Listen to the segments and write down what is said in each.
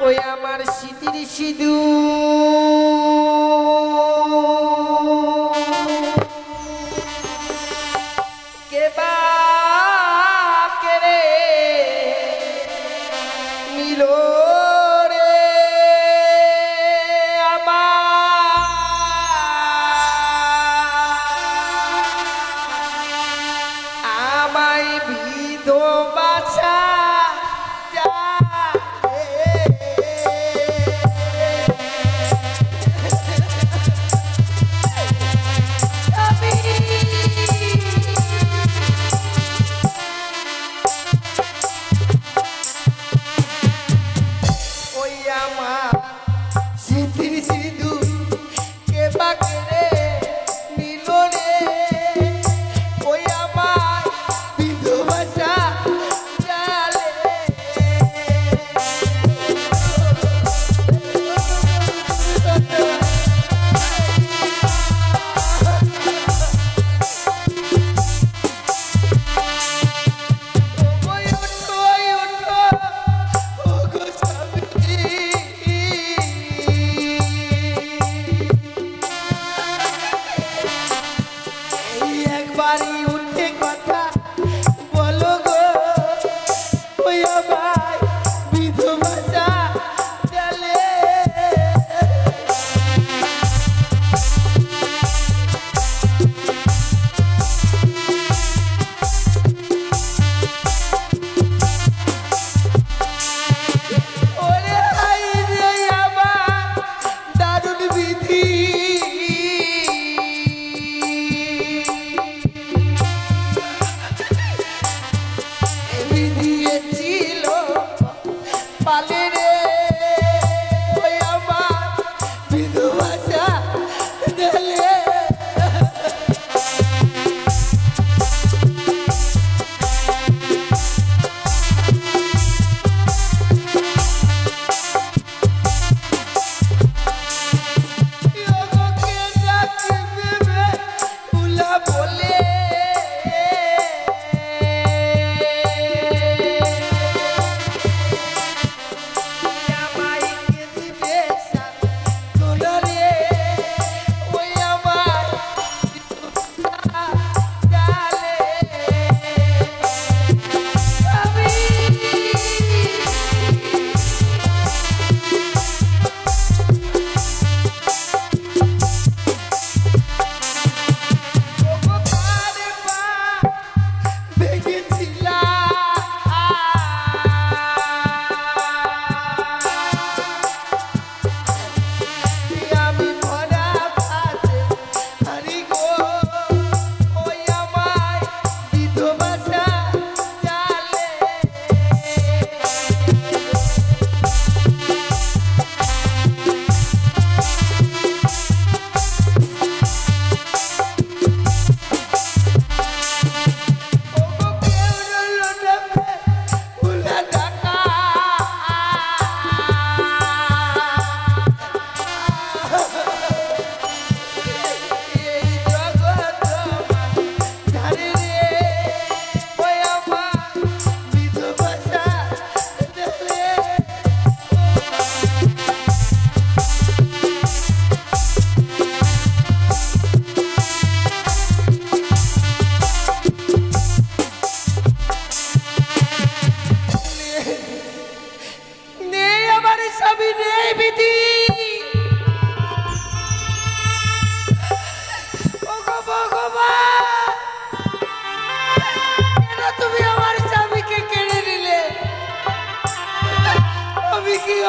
ওই আমার স্মৃতির সিঁদু কে বা কে রে নিল রে আমায় বিধবা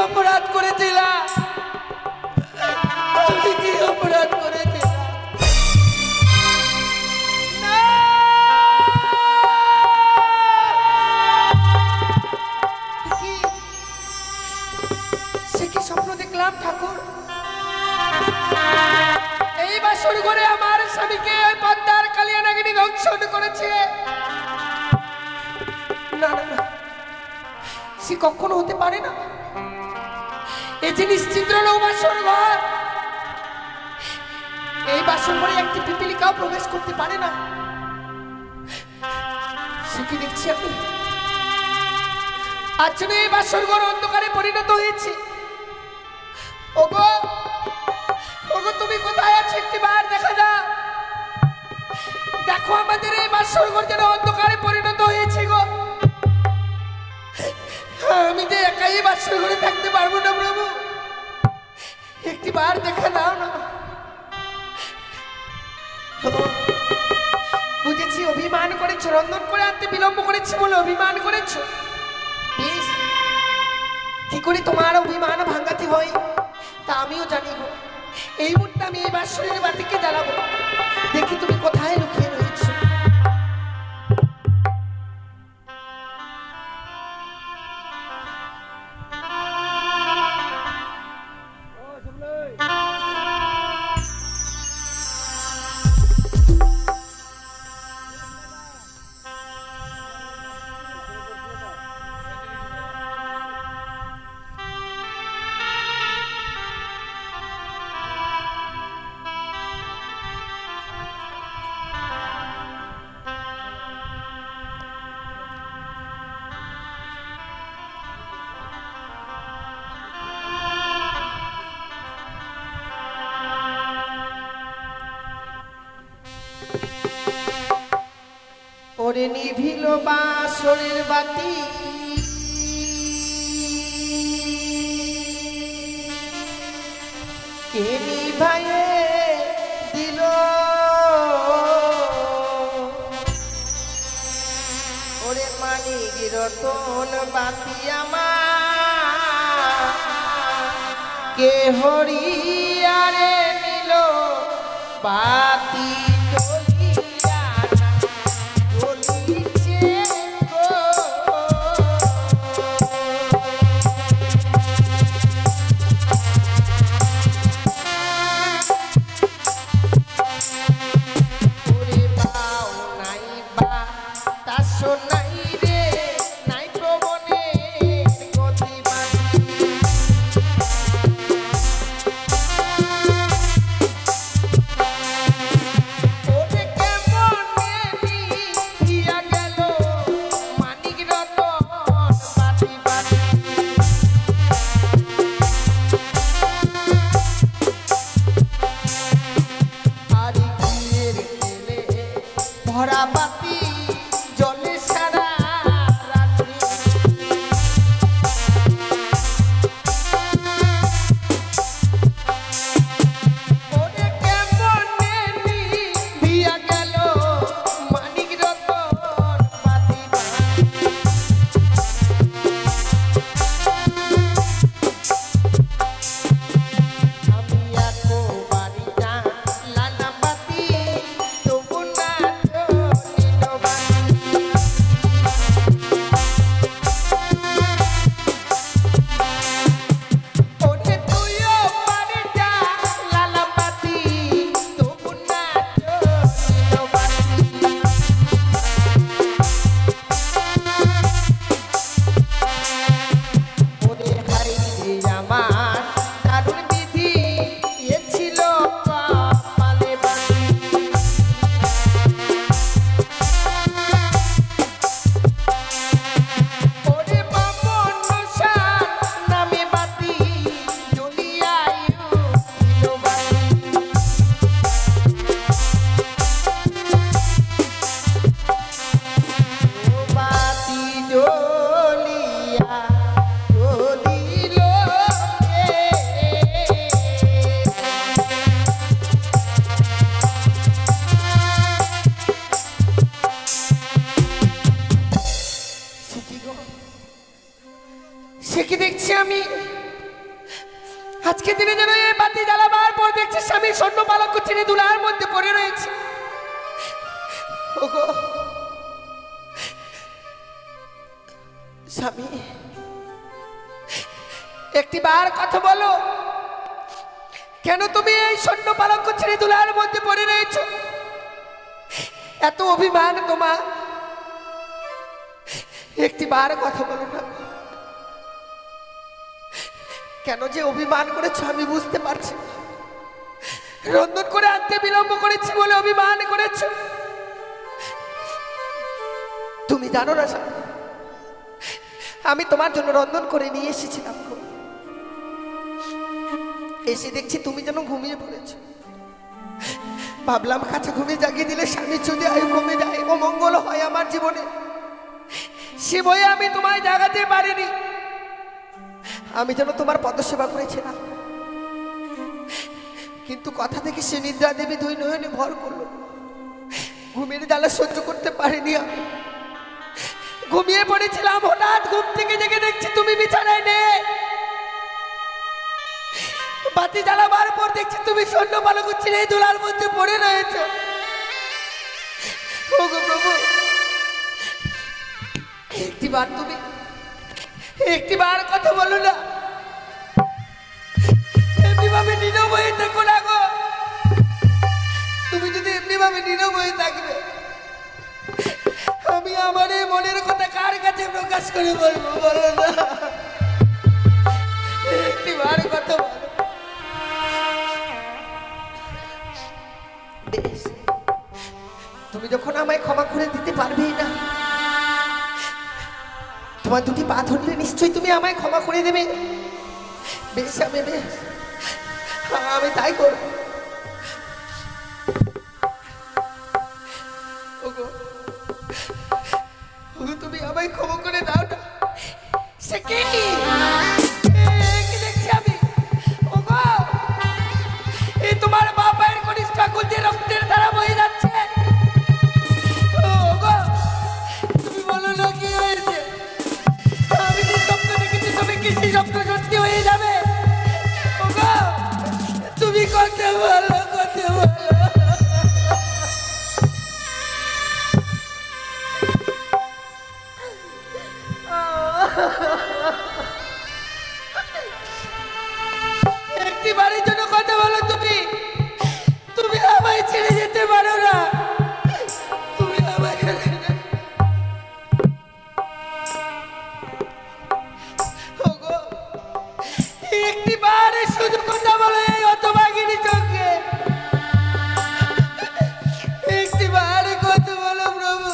अपराध करे दिला अपराध करे दिला से की स्वप्न देखलाम ठाकुर এই বাসর ঘরে আমার স্বামীকে ওই পদ্মার কালিয়া নাগিনী দংশন করেছে না না না সে কখনো হতে পারে না এই যে নিশ্চিদ্র বাসর ঘর এই বাসর ঘরে একটি পিপীলিকাও প্রবেশ করতে পারে না সে কি দেখছি আমি আজ জন্য এই বাসর ঘর অন্ধকারে পরিণত হয়েছে। ওগো ওগো, তুমি কোথায় আছো? একটি বার দেখা দাও। দেখো আমাদের এই বাসর ঘর যেন অন্ধকারে পরিণত হয়েছে গো। আমি যে একাই বাসর ঘরে থাকতে পারবো না প্রভু, একটি বার দেখা দাও না। বুঝেছি অভিমান করেছো, রন্ধন করে আনতে বিলম্ব করেছি বলে অভিমান করেছো। বেশ, কি করে তোমার অভিমান ভাঙাতে হয় তা আমিও জানি গো। এই মুহূর্তে আমি এই বাসরের বাতিকে জ্বালাবো, দেখি তুমি কোথায় লুকিয়ে রয়েছো। ওরে নিভিল বাসরের বাতি, কে নিভায়ে দিল? ওরে মানিক রতন বাতি আমার কে হরিয়ারে নিল বাতি আজকে দিনে যেন এই বাতি জ্বালাবার পর দেখছি স্বামী স্বর্ণ পালঙ্ক ছেড়ে দুলার মধ্যে পড়ে রয়েছে। ওগো স্বামী, একটি বার কথা বলো, কেন তুমি এই স্বর্ণ পালঙ্ক ছেড়ে দুলার মধ্যে পড়ে রয়েছ? এত অভিমান তোমার, একটি বার কথা বলো না। কেন যে অভিমান করেছ আমি বুঝতে পারছি। রন্ধন করে আনতে বিলম্ব করেছি বলে অভিমান করেছ। তুমি জানো না আমি তোমার জন্য রন্ধন করে নিয়ে এসেছিলাম। এসে দেখছি তুমি যেন ঘুমিয়ে পড়েছো। ভাবলাম কাছে ঘুমিয়ে জাগিয়ে দিলে স্বামী যদি আয়ু কমে যায়, অমঙ্গল হয় আমার জীবনে, সে ভয়ে আমি তোমায় জাগাতে পারিনি। আমি যেন তোমার পদসেবা করেছিলাম, কিন্তু কথা থেকে সে নিদ্রা দেবী দুই নয়নে ভর করলো। ঘুমের জ্বালা সহ্য করতে পারিনি, আমি ঘুমিয়ে পড়েছিলাম। হঠাৎ ঘুম থেকে জেগে দেখছি তুমি বিছানায় নেই। বাতি জ্বালাবার পর দেখছি তুমি সৈন্য পালক ছিঁড়ে দোলার মধ্যে পড়ে রয়েছে। ওগো প্রভু, একটিবার তুমি একটিবার কথা বলো না। এমনি ভাবে নীরব হয়ে থাকো না গো। তুমি যদি এমনি ভাবে নীরব হয়ে থাকবে, আমি আমার এই মনের কথা কার কাছে প্রকাশ করে বলবো? বলো না, একটিবার কথা বলো। তুমি যখন আমায় ক্ষমা করে দিতে পারবেই না, তোমার দুটি পা ধরলে নিশ্চয়ই তুমি আমায় ক্ষমা করে দেবে। বেশ, আমি তাই করব। তুমি আমায় ক্ষমা করে দাও না। সে কি দেখছি আমি? ওগো, এই তোমার বাবার কনিষ্ঠ আকুল দিয়ে রক্তের ধারা বয়ে যাচ্ছে। ওগো, তুমি বলো না কি হয়েছে? আমি যে স্বপ্ন দেখেছি, তুমি কি সেই স্বপ্ন সত্যি হয়ে যাবে? ওগো, তুমি কথা বলো, কথা বলো। একটি বাড়ির জন্য কথা বলো। তুমি তুমি আমায় ছেড়ে যেতে পারো না। তুমি আমায় একটি বারে শুধু কথা বলো এই হতভাগিনী চোখে। একটি বারে কথা বলো প্রভু।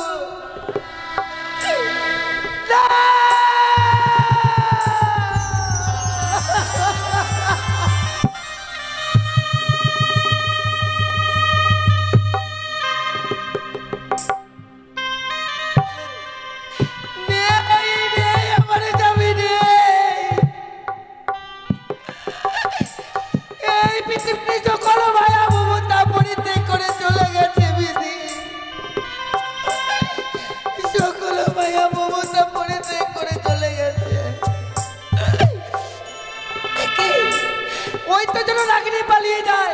ওই তো যেন রাগিনী পালিয়ে যায়।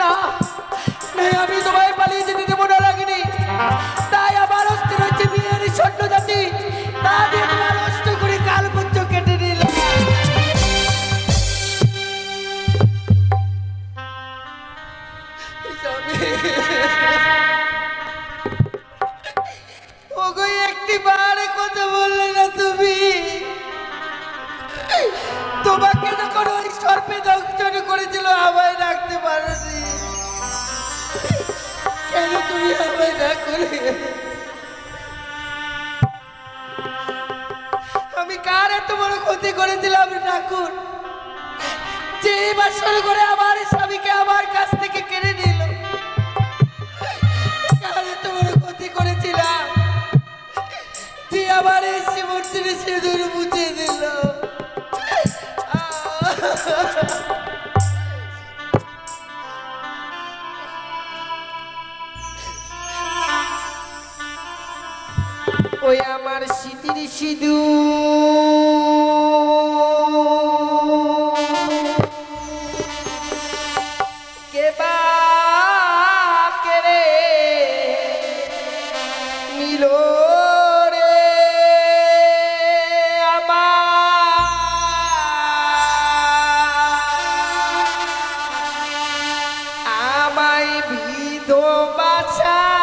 না, আমি তোমায় পালিয়ে যেতে দেবো না রাগিনী। তাই আমার অস্থির হচ্ছে বিয়ের সৈন্য জাতি, তা দিয়ে তোমার অষ্ট করে কাল পুত্র কেটে নিল। ওগো, একটি বারে কথা বললে না তুমি? তোমাকে যখন ওই সর্পে দংশন করেছিল আমায় রাখতে পারোনি, কেন তুমি আমায় না করে? আমি কার এত বড় ক্ষতি করেছিলাম ঠাকুর, যে বাসর করে আমার স্বামীকে আমার কাছ থেকে কেড়ে নিল? কার এত বড় ক্ষতি করেছিলাম যে আমার এই শিবর্তির সিঁদুর মুছে দিল? ওই আমার স্মৃতির সিঁদুর কে বা কেড়ে নিল রে আমায় বিধবা ছাড়া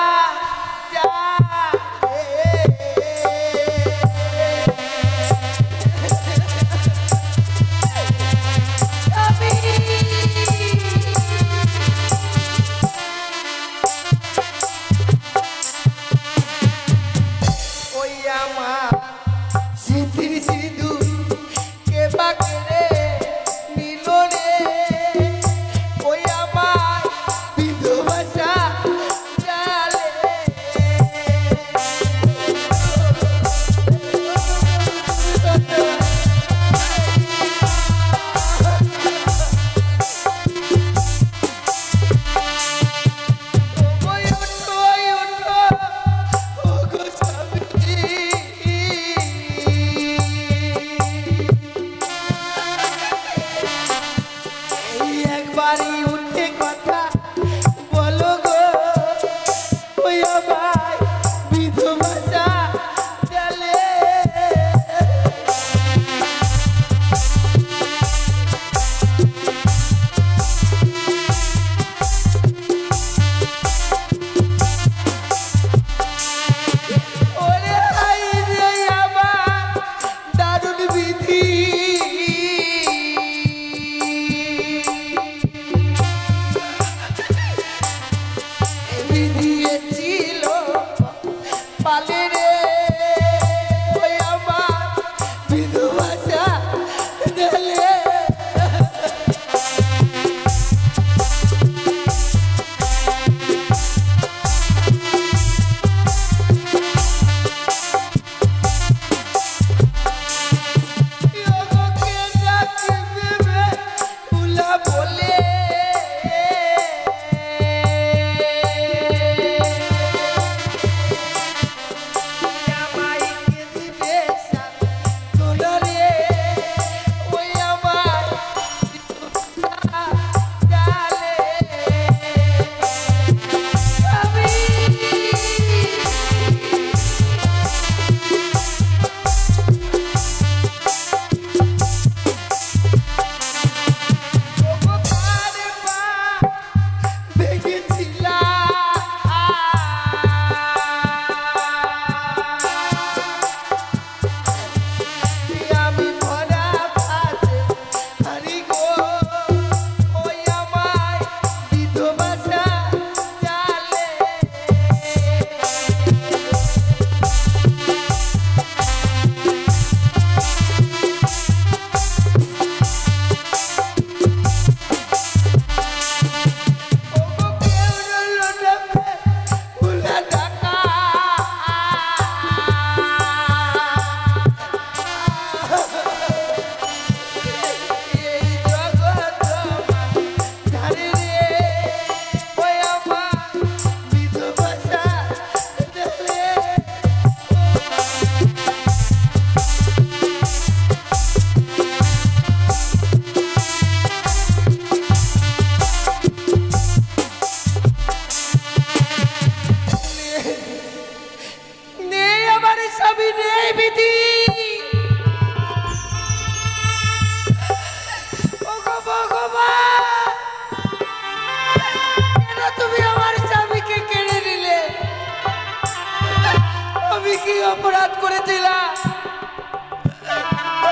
অপরাধ করেছিলা?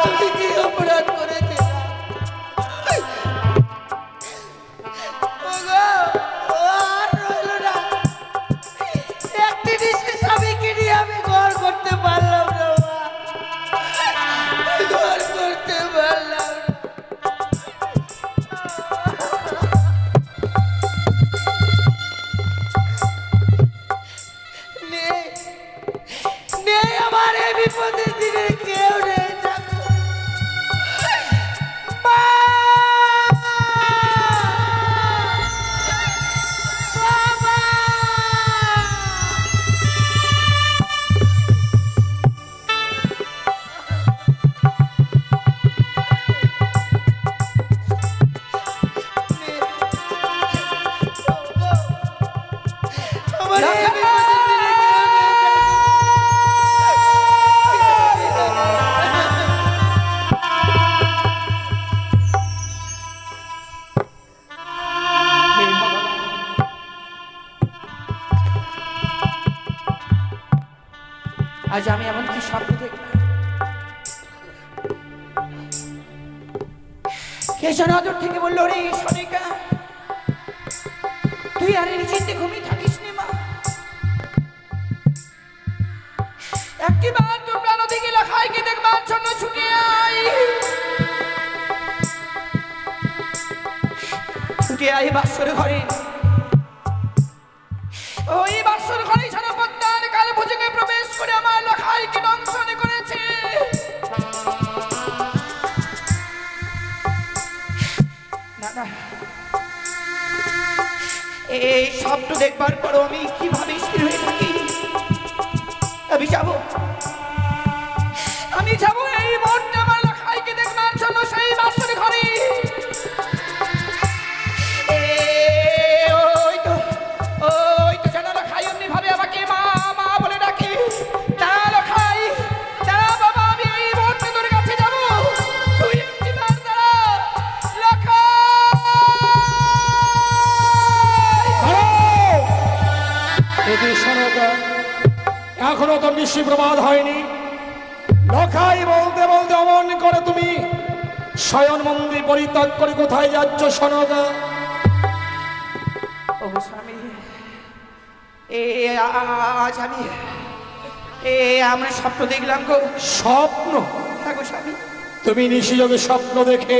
তুমি কি অপরাধ করেছিলা? আর রইল না, একটি নিঃশ্বাস স্বামীকে নিয়ে আমি ঘর করতে পারলাম না, ঘর করতে পারলাম। নেই আমার এই বিপদের দিনে কেউ নেই। আজ আমি এমন কি স্বপ্ন দেখলাম, কে যেন আদর থেকে বললো, রে সনিকা তুই আর নিশ্চিন্তে ঘুমিয়ে থাকিস নি মা, একটিবার তোর প্রাণ দিকে লেখায় কি দেখবার জন্য ছুটে আয়, ছুটে আয় বাসর ঘরে। ওই বাসর ঘরে ছাড়া পদ্মার কালে ভোজকে প্রবেশ করে আমার লেখায় কি দংশন করেছে। না না, এই স্বপ্ন দেখবার পরও আমি কিভাবে স্থির হয়ে থাকি? আমি যাবো এই মুহূর্তে আমার লেখায় কি দেখবার জন্য সেই বাসর ঘরে। এখনো তো নিশি প্রমাদ হয়নি, লখাই বলতে বলতে অমন করে তুমি শয়ন মন্দির পরিত্যাগ করে কোথায় যাচ্ছ সনকা? স্বামী, আজ আমরা স্বপ্ন দেখলাম গো। স্বপ্ন? হ্যাঁ গো স্বামী, তুমি নিশিযোগে স্বপ্ন দেখে?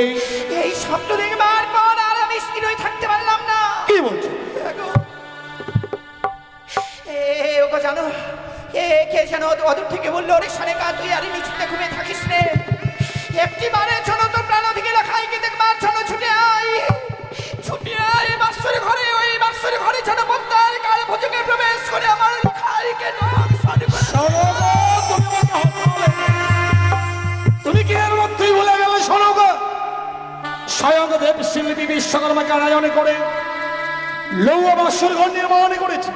এই স্বপ্ন দেখবার পর আর আমি স্থির হয়ে থাকতে পারলাম না। কি বলছো? ওকে জানো, কে যেন অদূর থেকে বললো, রে সনিকা তুই আর নিশ্চিন্তে ঘুমিয়ে থাকিস রে, একটিবারের জন্য তোর প্রাণ দিকে লেখায় কি দেখবার জন্য ছুটে আয়, ছুটে আয় বাসর ঘরে। ওই বাসর ঘরে যেন পদ্মার কাল ভোজকে প্রবেশ করে আমার লেখায় কে দংশন করে। তুমি কি এর মধ্যেই ভুলে গেলে সনকা? স্বয়ং দেব শিল্পী বিশ্বকর্মাকে আয়োজন করে লৌহ বাসর ঘর নির্মাণ করেছে।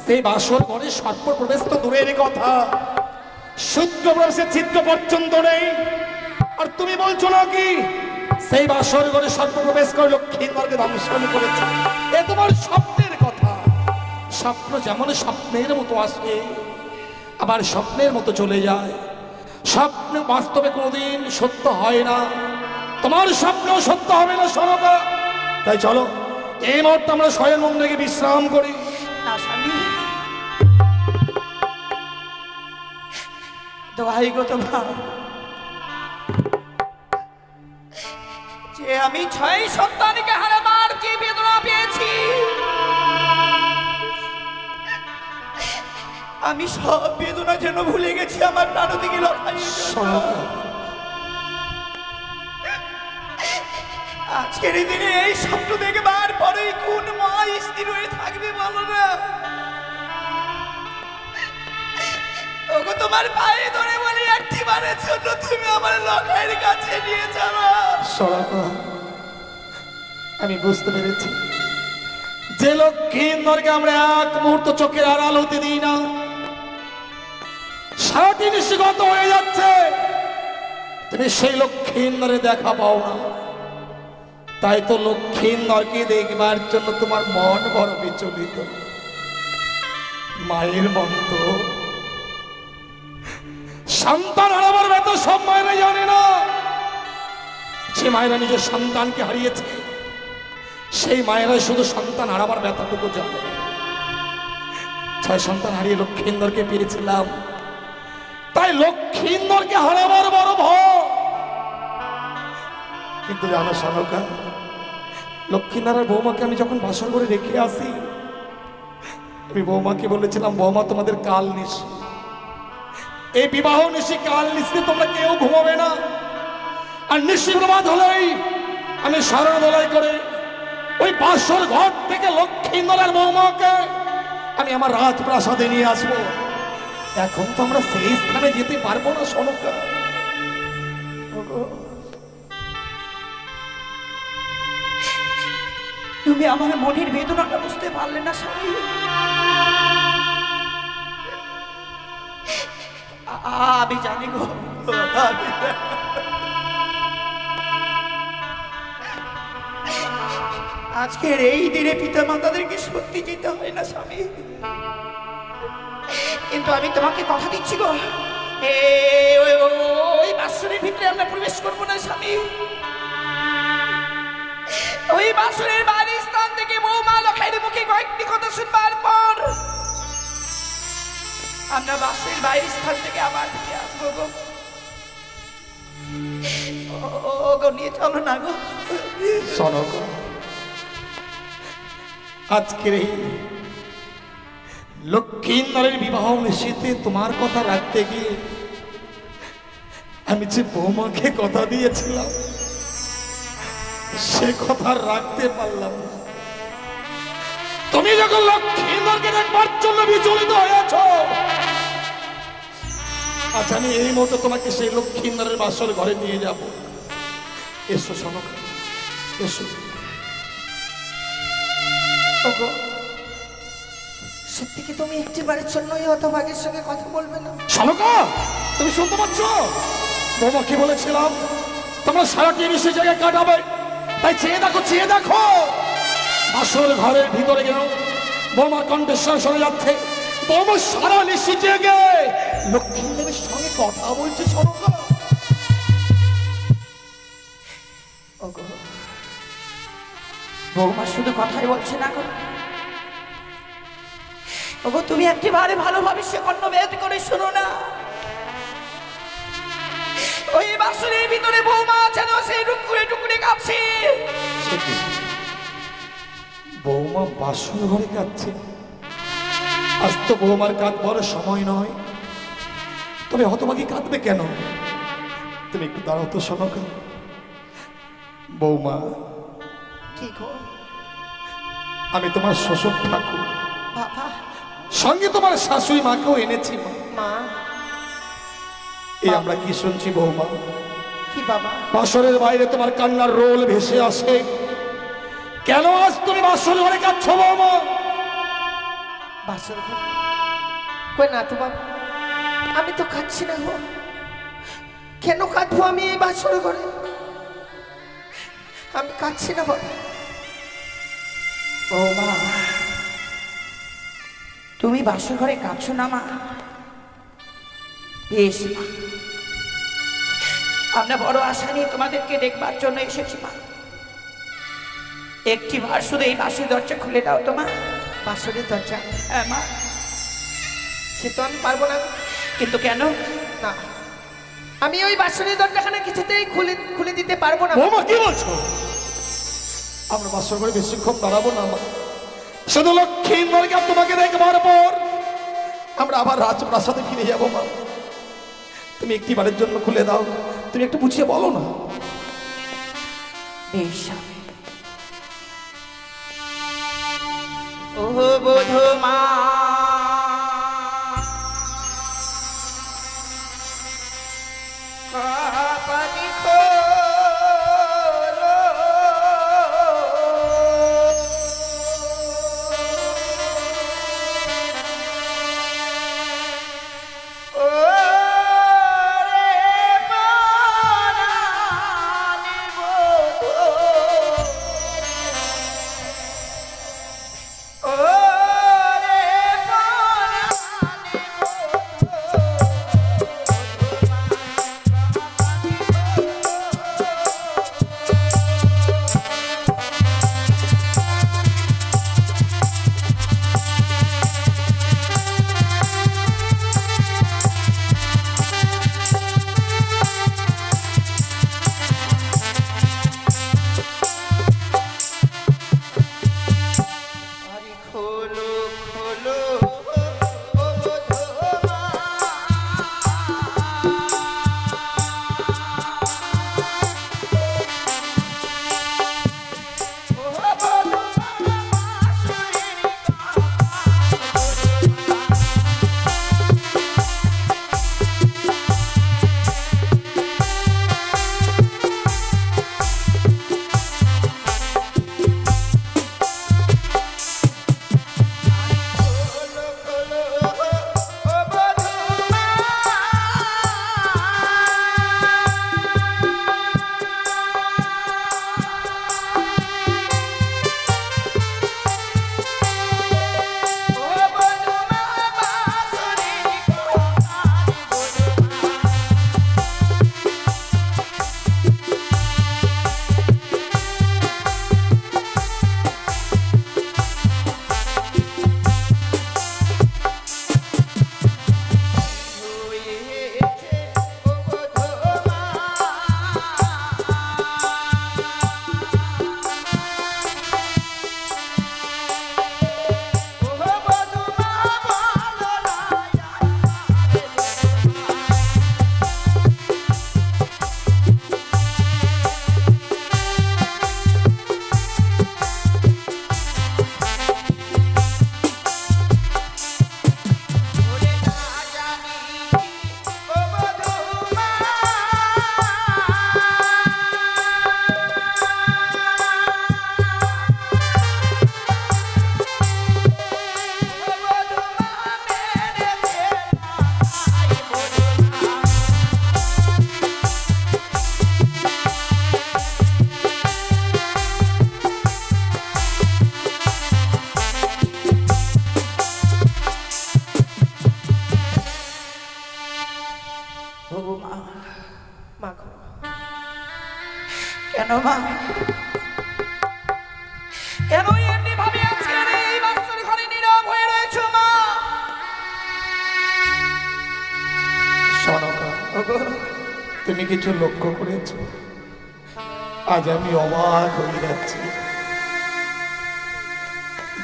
সেই বাসর ঘরে সর্প প্রবেশ তো দূরের কথা, সূত্র প্রবেশের চিত্র পর্যন্ত নেই। আর তুমি বলছো নাকি সেই বাসর ঘরে সর্প প্রবেশ করে লক্ষ্মীন্দরকে ধ্বংসন করেছে? এ তোমার স্বপ্নের কথা। স্বপ্ন যেমন স্বপ্নের মতো আসে, আবার স্বপ্নের মতো চলে যায়। স্বপ্ন বাস্তবে কোনোদিন সত্য হয় না, তোমার স্বপ্ন সত্য হবে না সনকা। তাই চলো এই মুহূর্তে আমরা শয়ন মন্দিরে বিশ্রাম করি। না স্বামী, দোহাই গো তোমার, যে আমি 6 সন্তানকে হারাবার যে বেদনা পেয়েছি, আমি সব বেদনা যেন ভুলে গেছি আমার প্রাণ দিকে লড়াই। আজকের দিনে এই স্বপ্ন দেখবার পরেই কোন মা স্থির হয়ে থাকবে বলো না? ওগো তোমার পায়ে ধরে বলি, একটিবারের জন্য তুমি আমার লখাইয়ের কাছে নিয়ে যাও। সনকা, আমি বুঝতে পেরেছি যে লক্ষ্মীন্দরকে আমরা এক মুহূর্ত চোখের আড়াল হতে দিই না, সারাটি নিশিগত হয়ে যাচ্ছে, তুমি সেই লক্ষ্মীন্দরে দেখা পাও না। তাই তো লক্ষ্মীন্দরকে দেখবার জন্য তোমার মন বড় বিচলিত। মায়ের মন তো সন্তান হারাবার ব্যথা সব মায়েরা জানে না। যে মায়েরা নিজের সন্তানকে হারিয়েছে সেই মায়েরাই শুধু সন্তান হারাবার ব্যথাটুকু জানে। 6 সন্তান হারিয়ে লক্ষ্মীন্দরকে পেয়েছিলাম, তাই লক্ষ্মীন্দরকে হারাবার বড় ভয়। কিন্তু জানো সনকা, লক্ষ্মীনারায়ণ বৌমাকে আমি যখন বাসর করে রেখে আসি, আমি বৌমাকে বলেছিলাম, বৌমা তোমাদের কাল নিশি, এই বিবাহ নিশি কাল নিশি তোমরা কেউ ঘুমাবে না। আর নিশি প্রমাদ হলেই আমি স্মরণ দোলাই করে ওই বাসর ঘর থেকে লক্ষ্মীন্দরের বৌমাকে আমি আমার রাজপ্রাসাদে নিয়ে আসবো। এখন তো আমরা সেই স্থানে যেতে পারবো না সনকা। তুমি আমার মনের বেদনাটা বুঝতে পারলে না স্বামী। আমি জানি গো, আজকের এই দিনে পিতা মাতাদেরকে সত্যি যেতে হয় না স্বামী, কিন্তু আমি তোমাকে কথা দিচ্ছি গো, ওই বাসনের ভিতরে আমরা প্রবেশ করবো না স্বামী। ওই বাসনের বাড়ির স্থান থেকে বৌমা লক্ষের মুখে কয়েকটি কথা শুনবার পর আমরা বাসনের বাইরের স্থান থেকে আবার ফিরে আসবো গো। ও গো, নিয়ে চলো না গো। শোনো গো, আজকের এই লক্ষ্মীন্দরের বিবাহ নিশ্চিতে তোমার কথা রাখতে গিয়ে আমি যে বৌমাকে কথা দিয়েছিলাম সে কথা রাখতে পারলাম না। তুমি যখন লক্ষ্মীন্দরকে দেখবার জন্য বিচলিত হয়েছ, আচ্ছা আমি এই মতো তোমাকে সেই লক্ষ্মীন্দরের বাসর ঘরে নিয়ে যাব। এসো শোনো, এসো। সত্যি কি তুমি একটিবারের জন্য এই হতভাগের সঙ্গে কথা বলবে না? শালকা, তুমি শুনতে পাচ্ছ? বৌমাকে বলেছিলাম তোমরা সারাটি নিশ্চয় জায়গায় কাটাবে, তাই চেয়ে দেখো, চেয়ে দেখো। আসল ঘরের ভিতরে গেল বৌমার কণ্ঠস্বর শোনা যাচ্ছে। বৌমা সারা নিশি জেগে লক্ষ্মীদেবীর সঙ্গে কথা বলছে। শালকা, বৌমা শুধু কথাই বলছে না গো, ওগো তুমি একেবারে ভালোভাবে সে কর্ণ ভেদ করে শোনো না। ওই বাসনের ভিতরে বৌমা যেন সেই টুকরে টুকরে কাঁপছে। বৌমা বাসন ঘরে কাঁদছে? আজ তো বৌমার কাঁদবার সময় নয়, তবে হতভাগী কাঁদবে কেন? তুমি একটু দাঁড়াও তো শোনকা। বৌমা, কি গো? আমি তোমার শ্বশুর ঠাকুর, বাবা, সঙ্গে তোমার শাশুড়ি মাকেও এনেছি। মা, এই আমরা কি শুনছি বৌমা? কি বাবা? বাসরের বাইরে তোমার কান্নার রোল ভেসে আসে। কেন আজ তুমি বাসর ঘরে কাঁদছো বৌমা? বাসর ঘর কই না তো বাবা, আমি তো খাচ্ছি না গো। কেন কাঁদবো আমি এই বাসর ঘরে? আমি কাঁদছি না বাবা। ও মা, তুমি বাসর ঘরে কাঁদছো না মা? বেশ মা, আমরা বড় আশা নিয়ে তোমাদেরকে দেখবার জন্য এসেছি মা। একটি বার শুধু এই বাসের দরজা খুলে দাও তো মা। বাসরের দরজা? হ্যাঁ মা। সে তো আমি পারবো না। কিন্তু কেন? না, আমি ওই বাসরের দরজাখানা কিছুতেই খুলে দিতে পারবো না। বৌমা কি বলছো? আমরা বাসর ঘরে বেশিক্ষণ দাঁড়াবো না মা। শুধু লক্ষ্মীন্দরকে তোমাকে দেখবার পর আমরা আবার রাজপ্রাসাদে ফিরে যাবো মা। তুমি একটিবারের জন্য খুলে দাও, তুমি একটু বুঝিয়ে বলো না। বেশ। ও বোধ মা, কাপানি খোলো, ও রে প্রাণানি বোধ, ও রে কেন মা, কেন এমনি ভাবে আজকের এই বাচ্চার ঘরে নীরব হয়ে রয়েছো মা? সনকা, তুমি কিছু লক্ষ্য করেছ? আজ আমি অবাক হয়ে যাচ্ছি।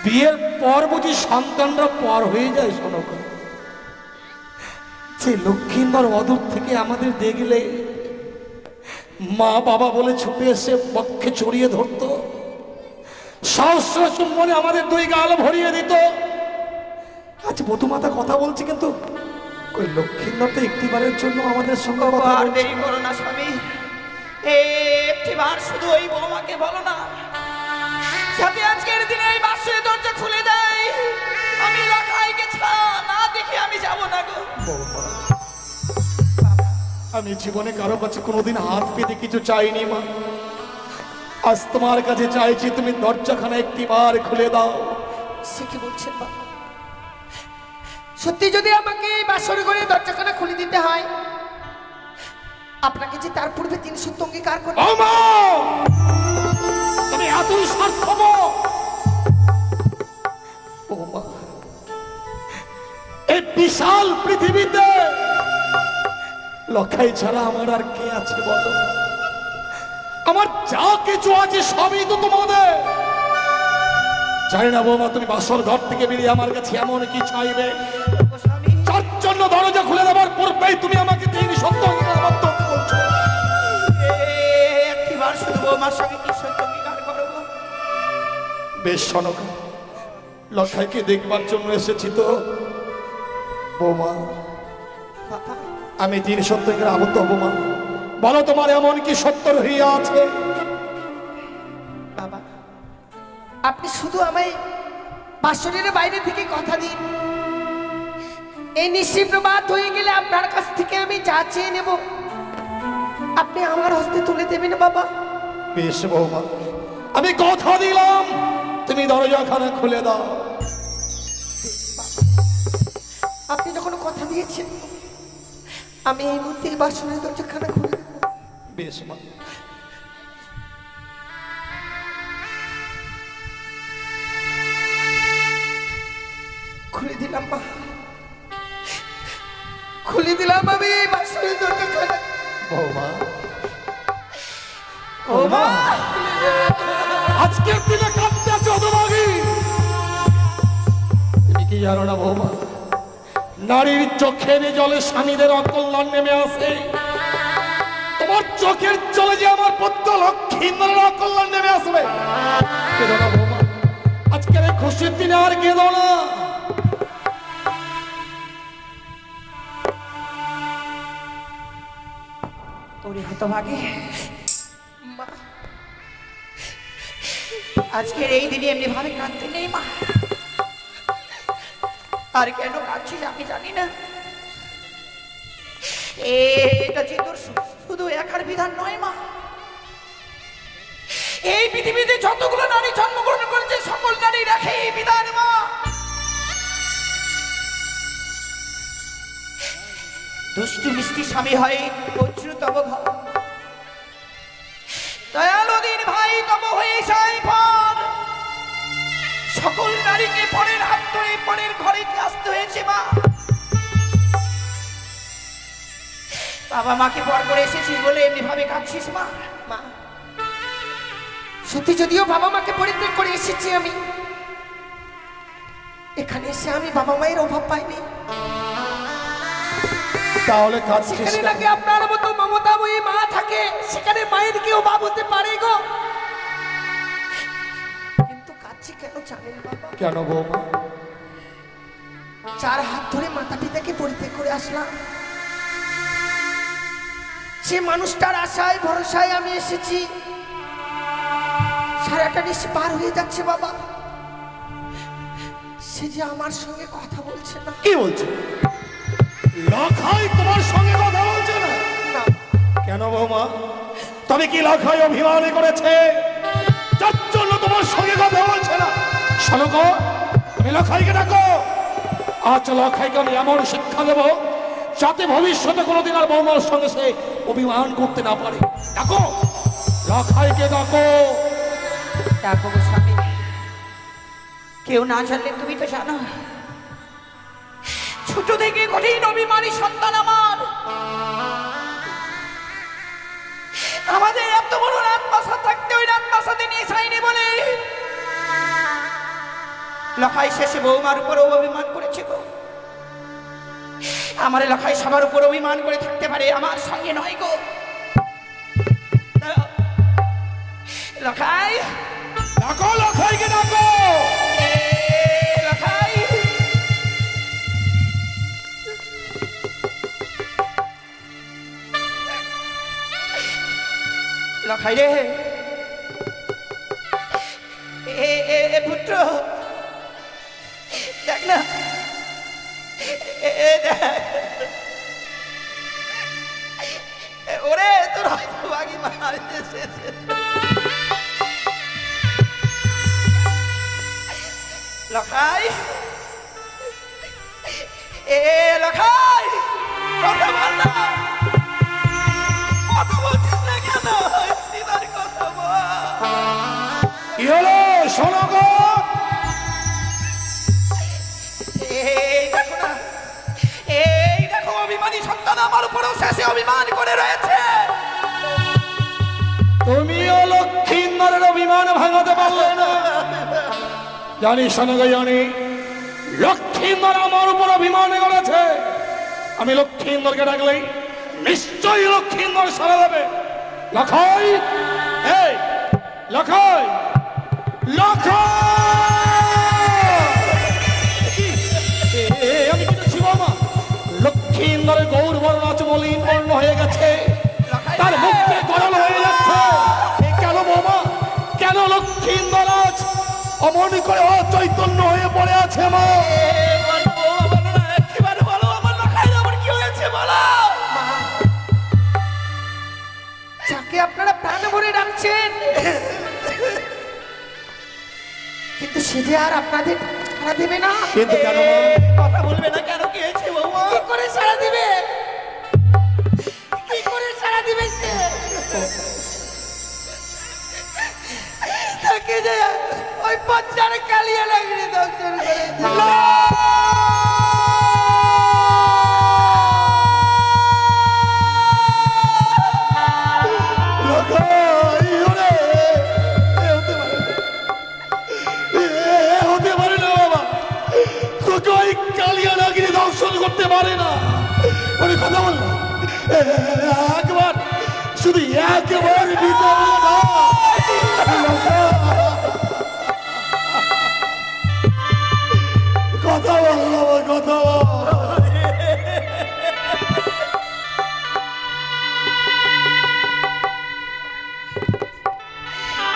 বিয়ের পর বুঝি সন্তানরা পর হয়ে যায় সনকা। যে লক্ষ্মীন্দর অদূর থেকে আমাদের দেখলে মা বাবা বলে ছুটে এসে বক্ষে চড়িয়ে ধরতো, সহস্র চুম্বনে আমাদের দুই গাল ভরিয়ে দিত। আজ বধুমাতা কথা বলছি, কিন্তু ওই লক্ষ্মীন্দর তো একটিবারের জন্য আমাদের সঙ্গে কথা আর বলছে। দেরি করো না স্বামী, একটিবার শুধু ওই বৌমাকে বলো না, যাতে আজকের দিনে এই বাসের দরজা খুলে দেয়। আমি লাখাইকে না দেখে আমি যাব না গো। বৌমা, আমি জীবনে কারো কাছে কোনোদিন হাত পেতে কিছু চাইনি মা। আজ তোমার কাছে চাইছি, তুমি দরজাখানা একটিবার খুলে দাও। সে কি বলছেন বাবা? সত্যি যদি আমাকে এই বাসর ঘরে দরজাখানা খুলে দিতে হয়, আপনাকে যে তার পূর্বে 3 সত্য অঙ্গীকার করতে হবে। বৌমা, তুমি এতই স্বার্থপর? বৌমা, এই বিশাল পৃথিবীতে লখাই ছাড়া আমার আর কে আছে বলো? আমার যা কিছু আছে সবই তো তোমাদের। জানি না বৌমা, তুমি বাসর ঘর থেকে বেরিয়ে আমার কাছে এমন কি চাইবে ও স্বামী, যার জন্য দরজা খুলে দেওয়ার পূর্বেই তুমি আমাকে 3 সত্য অঙ্গীকার করতে বলছো। একটিবার শুধু বৌমার সঙ্গে কি সত্য অঙ্গীকার করো গো? বেশ সনকা, লখাইকে দেখবার জন্য এসেছি তো। বৌমা, বাবা, আমি 3 সত্য অঙ্গীকার আবদ্ধ হবো মা। বলো তোমার এমন কি সত্য রহিয়া আছে? বাবা, আপনি শুধু আমায় বাসরের বাইরে থেকে কথা দিন। এই নিশিপ্রভাত হয়ে গেলে আপনার কাছ থেকে আমি যা চেয়ে নেব আপনি আমার হস্তে তুলে দেবেন বাবা। বেশ বৌমা, আমি কথা দিলাম, তুমি দরজাখানা খুলে দাও। আপনি যখন কথা দিয়েছেন, আমি এই মুহূর্তে এই বাসনের দরজাখানা খুলে দেব। বেশ মা। খুলে দিলাম মা, খুলে দিলাম আমি এই বাসনের দরজাখানা। বৌমা, ও মা, আজকের দিনে কাঁদতে আছো হতভাগী। তুমি কি জানো না বৌমা, নারীর চোখের জলে স্বামীদের অকল্যাণ নেমে আসে। তোমার চোখের জলে যে আমার পুত্র লক্ষ্মীন্দরের অকল্যাণ নেমে আসবে। কেঁদো না বৌমা, আজকের এই খুশির দিনে আর কেঁদো না। তোরে হতভাগে, মা, আজকের এই দিনে এমনি ভাবে কাঁদতে নেই মা। আর কেন কাঁদছিস আমি জানি না। এটা যে তোর শুধু একার বিধান নয় মা। এই পৃথিবীতে যতগুলো নারী জন্মগ্রহণ করেছে সকল নারী রাখে এই বিধান মা। দুষ্টু মিষ্টি স্বামী হয় বজ্র তব ঘর, দয়ালু দিন ভাই তব হয়ে যায় পর। সকল নারীকে পরের হাত ধরে পরের ঘরে আসতে হয়েছে মা। বাবা মাকে পর করে এসেছিস বলে এমনি ভাবে কাঁদছিস মা। মা, সত্যি যদিও বাবা মাকে পরিত্যাগ করে এসেছি আমি, এখানে এসে আমি বাবা মায়ের অভাব পাইনি। তাহলে কাঁদছিস সেখানে কেন? নাকি আপনার মতো মমতাময়ী মা থাকে, সেখানে মায়ের কি অভাব হতে পারে গো? কিন্তু কাঁদছি কেন জানেন বাবা? কেন বৌমা? 4 হাত ধরে মাতা পিতাকে পরিত্যাগ করে আসলাম। যে মানুষটার আশায় ভরসায় আমি এসেছি, সারাটা নিশি পার হয়ে যাচ্ছে বাবা, সে যে আমার সঙ্গে কথা বলছে না। কি বলছো? লখাই তোমার সঙ্গে কথা বলছে না? না, কেন বৌমা, তবে কি লখাই অভিমান করেছে যার জন্য তোমার সঙ্গে কথা বলছে না? শোনো গো, তুমি লখাইকে ডাকো। আজ লখাইকে আমি এমন শিক্ষা দেব যাতে ভবিষ্যতে কোনোদিন আর বৌমার সঙ্গে সে অভিমান করতে না পারে। ডাকো। লখাইকে ডাকো। ডাকো গো স্বামী, কেউ না জানলে তুমি তো জানো, ছোট থেকে কঠিন অভিমানী সন্তান আমার। আমাদের এত বড় রাত বাসা থাকতে ওই রাত বাসাতে নিয়ে যায়নি বলে লখাই শেষে বৌমার উপরও অভিমান করেছে গো। আমার লখাই সবার উপর অভিমান করে থাকতে পারে, আমার সঙ্গে নয় গো। লখাই ডাকো, লখাইকে ডাকো। লখাই, লখাই রে, এ পুত্র দেখ না, ওরে তোর হয়তো বাগি মারতে এসেছে। লখাই, লখাই, কথা বল না, কথা বলছিস না কেন? দিদার কথা বল। কি হলো শোনো গো? এই দেখো না, এই দেখো অভিমানী সন্তান আমার উপরেও শেষে অভিমান করে রয়েছে। তুমিও লক্ষ্মীন্দরের অভিমান ভাঙাতে পারলে না। জানি শোনো গো, জানি লক্ষ্মীন্দর আমার উপর অভিমান করেছে। আমি লক্ষ্মীন্দরকে ডাকলেই নিশ্চয়ই লক্ষ্মীন্দর সারা দেবে। লখাই, এই লখাই, আমি কিন্তু ছিল মা। লক্ষ্মীন্দরের গৌর বর্ণ আছে, মলিন বর্ণ হয়ে গেছে, তার মুখে গরল হয়ে যাচ্ছে। কেন বৌমা, কেন লক্ষ্মীন্দর আজ অমন করে অচৈতন্য হয়ে পড়ে আছে মা? যাকে আপনারা প্রাণ ভরে ডাকছেন, কিন্তু সে যে আর আপনাদের সাড়া দেবে না। কিন্তু কেন মা? কথা বলবে না কেন? কি হয়েছে বৌমা? কি করে সাড়া দিবে? কি করে সাড়া দিবে সে? তাকে যে ওই পঞ্চার কালিয়া লাগলে দর্শন করে দিল। করতে পারে না, ওরে কথা বল না একবার, শুধু একবার কথা বল, কথা বল।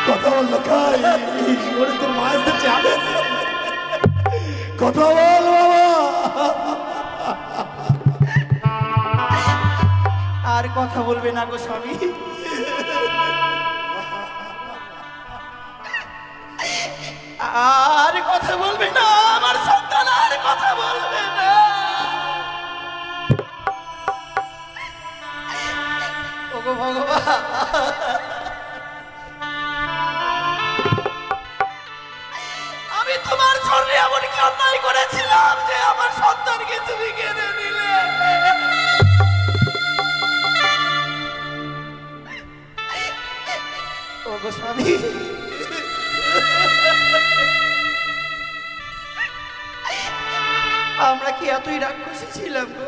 কথা বল লখাই, ওরে তোর মায়ের সাথে যাবে, কথা বল বাবা। আর কথা বলবে না গো স্বামী, আর কথা বলবে না আমার সন্তান, আর কথা বলবে না। ওগো ভগবান, আমি তোমার জন্য এমন কি অন্যায় করেছিলাম যে আমার সন্তানকে তুমি কেড়ে নিলে? ওগো স্বামী, আমরা কি এতই রাক্ষসী ছিলাম গো?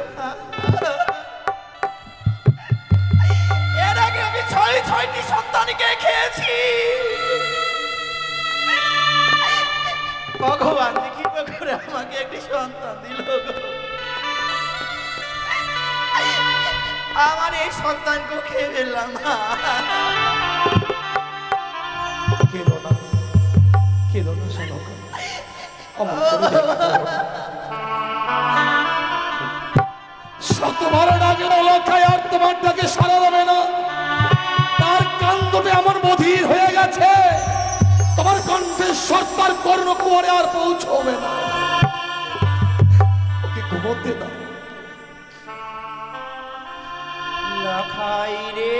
এর আগে আমি ছয়টি সন্তানকে খেয়েছি। ভগবান যে কি করে আমাকে একটি সন্তান দিল গো। আমার এই সন্তানকে খেয়ে ফেললাম। কেঁদো না, কেঁদো না শোনো, শতবার ডাকে লখাই আর তোমার ডাকে সারা দেবে না। তার কান্দটা এমন বধির হয়ে গেছে, তোমার কণ্ঠের সত্তার কর্ণকুমারে আর পৌঁছবে না। ওকে ঘুমোতে দাও। লখাই রে,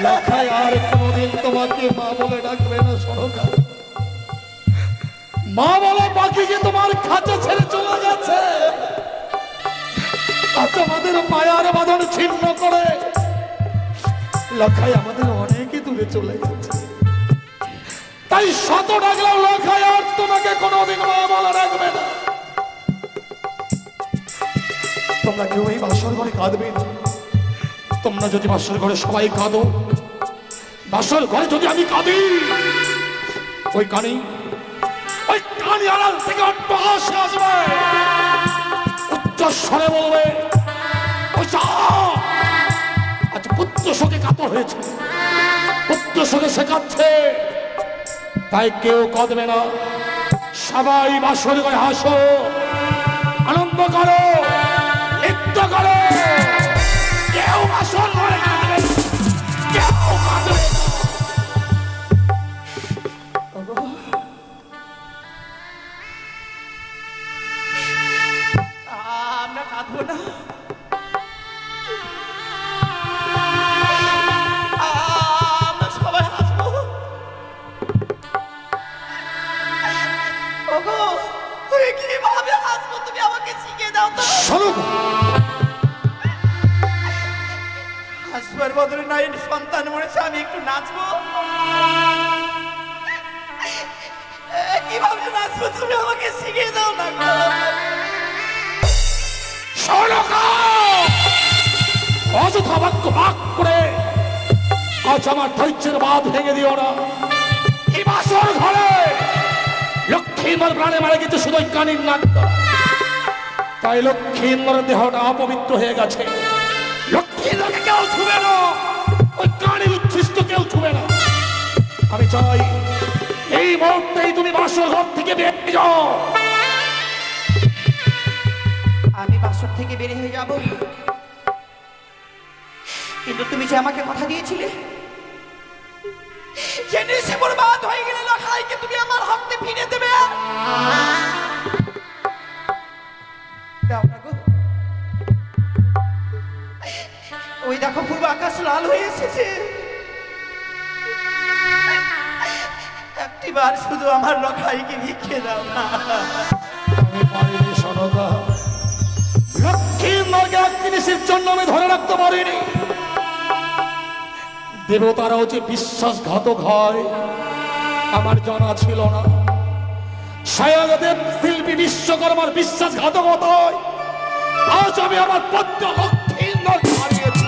লখাই আর কোনদিন তোমাকে মা বলে ডাকবে না সরকা। মা বলে বাকি যে তোমার খাঁচা ছেড়ে চলে গেছে, আজ আমাদের মায়ার বাঁধন ছিন্ন করে লখাই আমাদের অনেকই দূরে চলে গেছে। তাই শত ডাকলেও লখাই আর তোমাকে কোনদিন মা বলে ডাকবে না। তোমরা কেউ এই বাসর ঘরে কাঁদবে না। তোমরা যদি বাসর ঘরে সবাই কাঁদো, বাসর ঘরে যদি আমি কাঁদি, ওই কানি আড়াল থেকে অট্টহাসি আসবে, উচ্চ স্বরে বলবে আজ পুত্র শোকে কাতর হয়েছে, পুত্র শোকে শেখাচ্ছে। তাই কেউ কাঁদবে না, সবাই বাসর ঘরে হাসো, আনন্দ করো, নৃত্য করো। কেউ বাসর ঘরে কাঁদবে, কেউ কাঁদবে না। আমরা কাঁদবো না, আমরা সবাই হাসবো। ওগো, তুমি কিভাবে হাসবো তুমি আমাকে শিখিয়ে দাও তো। শোনো, হাসবার বদলে নাই সন্তান মরেছে, আমি একটু নাচবো। কিভাবে নাচবো তুমি আমাকে শিখিয়ে দাও না গো। অযথা বাক্য বাক করে আজ আমার ধৈর্যের বাঁধ ভেঙে দিও না। এই বাসর ঘরে লক্ষ্মীবার প্রাণে মারা গেছে শুধু কানির নাক। তাই লক্ষ্মীন্দরের দেহটা অপবিত্র হয়ে গেছে। লক্ষ্মীন্দরকে কেউ ছুবে না, ওই কানের উচ্ছিষ্ট কেউ ছুবে না। আমি চাই এই মুহূর্তেই তুমি বাসর ঘর থেকে বেরিয়ে যাও। আমি বাসর থেকে বের হয়ে যাব, কিন্তু তুমি যে আমাকে কথা দিয়েছিলে যে নিশি বরবাদ হয়ে গেলে লখাইকে তুমি আমার হাতে ফিরে দেবে, দাও না গো। ওই দেখো পূর্ব আকাশ লাল হয়ে এসেছে, একটিবার শুধু আমার লখাইকে ভিক্ষে দাও না। আমি পারিনি সনকা, লক্ষ্মীন্দরকে এক জিনিসের জন্য আমি ধরে রাখতে পারিনি। দেবতারাও যে বিশ্বাসঘাতক হয় আমার জানা ছিল না। স্বয়ংদেব শিল্পী বিশ্বকর্মার বিশ্বাসঘাতকতায় আজ আমি আমার পদ্ম লক্ষ্মীন্দরকে হারিয়েছি।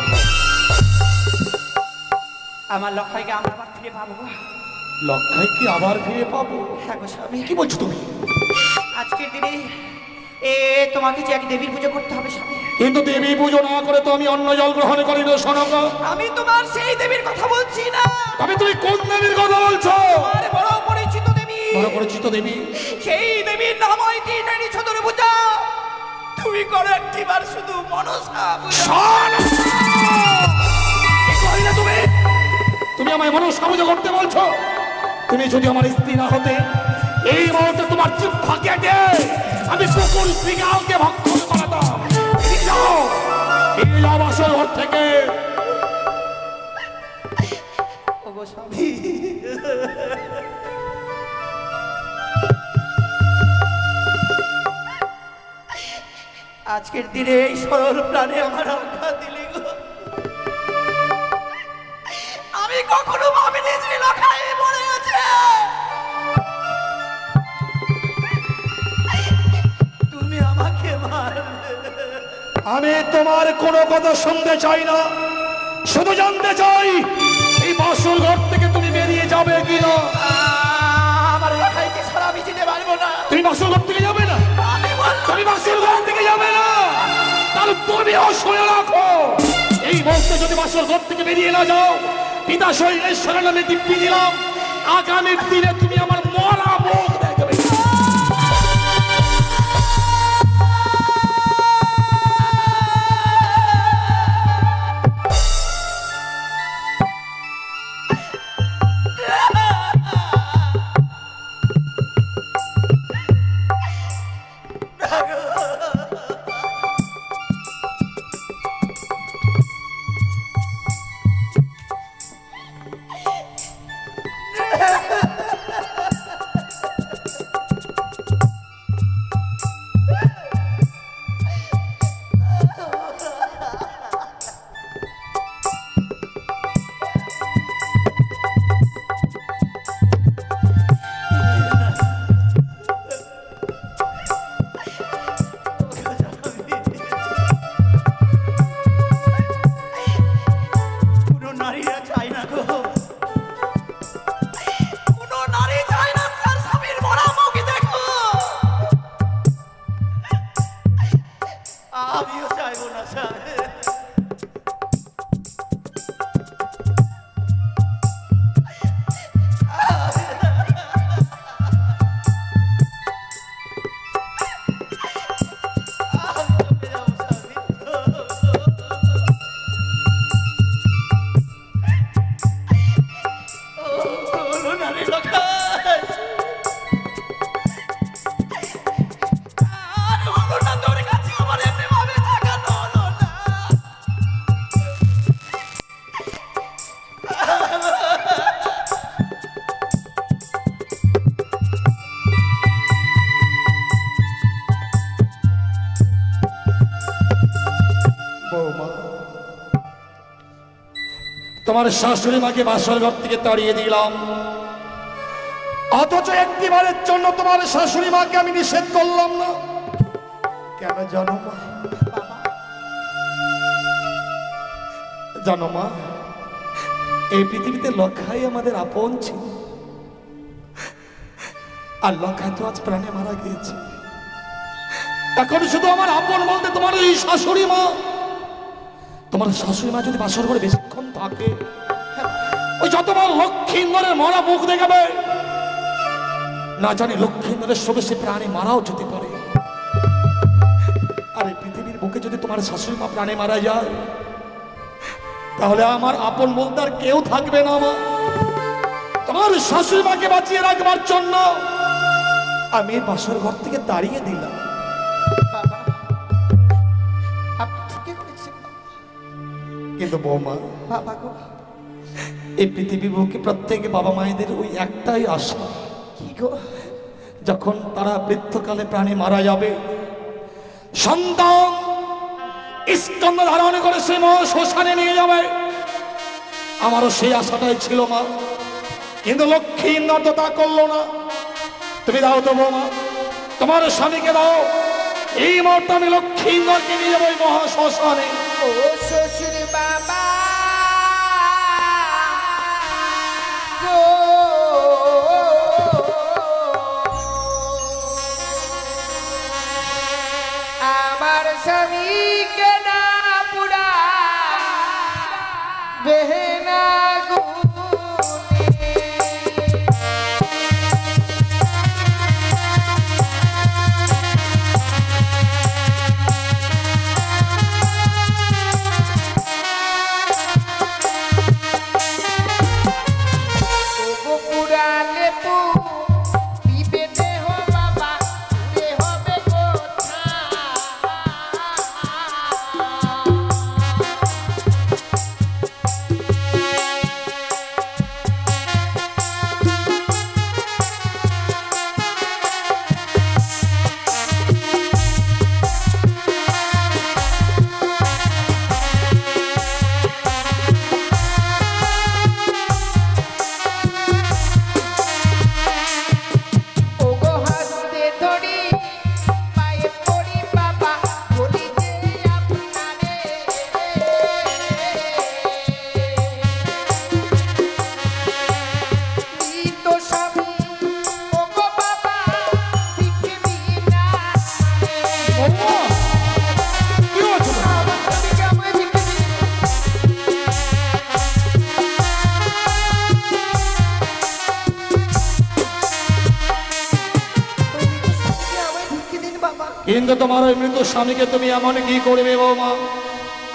আমার লখাইকে আমরা আবার ফিরে পাবো গো। লক্ষাইকে আবার ফিরে পাবো? হ্যাঁ গো স্বামী। কি বলছো তুমি? আজকের দিনে তোমাকে যে এক দেবীর পুজো করতে হবে স্বামী। কিন্তু দেবী পুজো না করে তো আমি অন্য জল গ্রহণ করি না সনকা। আমি তোমার সেই দেবীর কথা বলছি না। তবে তুমি কোন দেবীর কথা বলছো? আমার বড় পরিচিত দেবী। বড় পরিচিত দেবী? সেই দেবীর নাম হয় তিনটানি চতুর পূজা। তুমি করো একটিবার শুধু মনসা পূজা। কি কইলে তুমি? তুমি আমায় মনসা পূজা করতে বলছো? তুমি যদি আমার স্ত্রী না হতে এই মুহূর্তে তোমার জিহ্বা কেটে আমি কুকুর শৃগালকে ভক্ষণ করাতাম। যাও এই বাসর ঘর থেকে। ওগো স্বামী, আজকের দিনে এই সরল প্রাণে আমার আজ্ঞা দিলি গো। আমি কখনো ভাবিনি যে লখাই মরে আছে। তুমি আমাকে মারবে। আমি তোমার কোনো কথা শুনতে চাই না, শুধু জানতে চাই এই বাসর ঘর থেকে তুমি বেরিয়ে যাবে কিনা। আমার লখাইকে ছাড়া আমি যেতে পারবো না। তুমি বাসর ঘর থেকে যাবে না? আমি বললাম তুমি বাসর ঘর থেকে যাবে না? তাহলে তুমিও শুনে রাখো, এই মুহূর্তে যদি বাসর ঘর থেকে বেরিয়ে না যাও, পিতা শৈলেশ্বরের নামে দিব্যি দিলাম, আগামীর দিনে তুমি আমার মরা মুখ দেখবে। তোমার শাশুড়ি মাকে বাসর ঘর থেকে তাড়িয়ে দিলাম, অথচ একটিবারের জন্য তোমার শাশুড়ি মাকে আমি নিষেধ করলাম না। কেন জানো মা? জানো মা, এই পৃথিবীতে লক্ষাই আমাদের আপন ছিল, আর লক্ষাই তো আজ প্রাণে মারা গিয়েছে। এখন শুধু আমার আপন বলতে তোমার এই শাশুড়ি মা। তোমার শাশুড়ি মা যদি বাসর করে বেশিক্ষণ থাকে, ওই যতবার লক্ষ্মীন্দরের মরা মুখ দেখাবে, না জানি লক্ষ্মীন্দরের সঙ্গে সে প্রাণে মারাও যেতে পারে। আর এই পৃথিবীর বুকে যদি তোমার শাশুড়ি মা প্রাণে মারা যায়, তাহলে আমার আপন বলতে আর কেউ থাকবে না। মা, তোমার শাশুড়ি মাকে বাঁচিয়ে রাখবার জন্য আমি বাসর ঘর থেকে দাঁড়িয়ে দিলাম। বাবা, আপনি ঠিকই করেছেন কিন্তু বৌমা, বাবা গো। এই পৃথিবীর বুকে প্রত্যেক বাবা মায়েদের ওই একটাই আশা, কি গো? যখন তারা বৃদ্ধকালে প্রাণে মারা যাবে, সন্তান স্তন্য ধারণ করে সে মা শ্মশানে নিয়ে যাবে। আমারও সেই আশাটাই ছিল মা, কিন্তু লক্ষ্মী ইন্দর তো তা করলো না। তুমি দাও তো বৌমা, তোমার স্বামীকে দাও। এই মুহূর্তে আমি লক্ষ্মী ইন্দরকে নিয়ে যাবো এই মহা শ্মশানে। ও শ্বশুর বাবা গো, আমার স্বামীকে না পুরা বেহেনা গুনে। ওগো পুরালে তো দিবে দেহ বাবা, দূরে হবে কোথা। ওগো হাতে ধরি পায়ে পড়ি বাবা, বলি যে আপনারে মৃত স্বামী। ওগো বাবা ভিক্ষে বিনা বৌমা, কি হচ্ছে তোমার? আমার স্বামীকে আমায় ভিক্ষে দিন। আমায় ভিক্ষে দিন বাবা। কিন্তু তোমার ওই মৃত স্বামীকে তুমি এমন কি করবে বৌমা?